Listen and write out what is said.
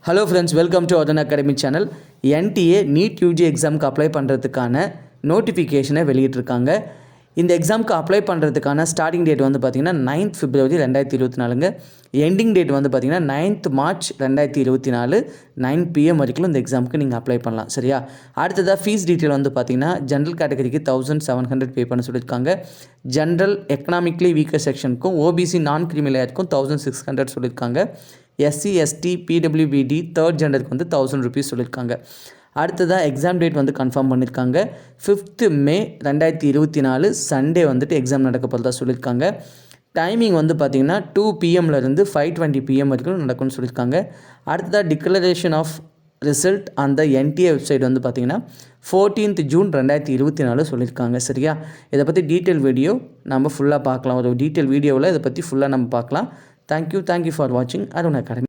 Hello friends, welcome to Arun Academy channel. NTA NEET UG எக்ஸாமுக்கு apply பண்ணுறதுக்கான நோட்டிஃபிகேஷனை வெளியிட்டிருக்காங்க. இந்த எக்ஸாமுக்கு அப்ளை பண்ணுறதுக்கான ஸ்டார்டிங் டேட் வந்து பார்த்திங்கன்னா 9th February 2024ங்க. எண்டிங் டேட் வந்து பார்த்திங்கன்னா 9th March 2024 9 PM வரைக்கும் இந்த எக்ஸாமுக்கு நீங்கள் அப்ளை பண்ணலாம். சரியா? அடுத்ததாக ஃபீஸ் டீட்டெயில் வந்து பார்த்திங்கன்னா ஜென்ரல் கேட்டகரிக்கு 1700 பே பண்ண சொல்லியிருக்காங்க. ஜென்ரல் எக்கனாமிக்லி வீக்கர் செக்ஷனுக்கும் OBC நான் கிரிமி லேயருக்கும் 1600 சொல்லியிருக்காங்க. SC ST PWBD தேர்ட் ஜெண்டருக்கு வந்து 1000 rupees சொல்லியிருக்காங்க. அடுத்ததாக எக்ஸாம் டேட் வந்து கன்ஃபார்ம் பண்ணியிருக்காங்க. 5th May 2024 சண்டே வந்துட்டு எக்ஸாம் நடக்க போகிறதா சொல்லியிருக்காங்க. டைமிங் வந்து பார்த்திங்கன்னா 2 PMலேருந்து 5:20 PM வரைக்கும் நடக்கும்னு சொல்லியிருக்காங்க. அடுத்ததாக டிக்ளரேஷன் ஆஃப் ரிசல்ட் அந்த NTA வெப்சைட் வந்து பார்த்திங்கன்னா 14th June 2024 சொல்லியிருக்காங்க. சரியா? இதை பற்றி டீட்டெயில் வீடியோ நம்ம ஃபுல்லாக பார்க்கலாம். ஒரு டீட்டெயில் வீடியோவில் இதை பற்றி ஃபுல்லாக நம்ம பார்க்கலாம். தேங்க்யூ ஃபார் வாட்சிங் அருண் அகாடமி.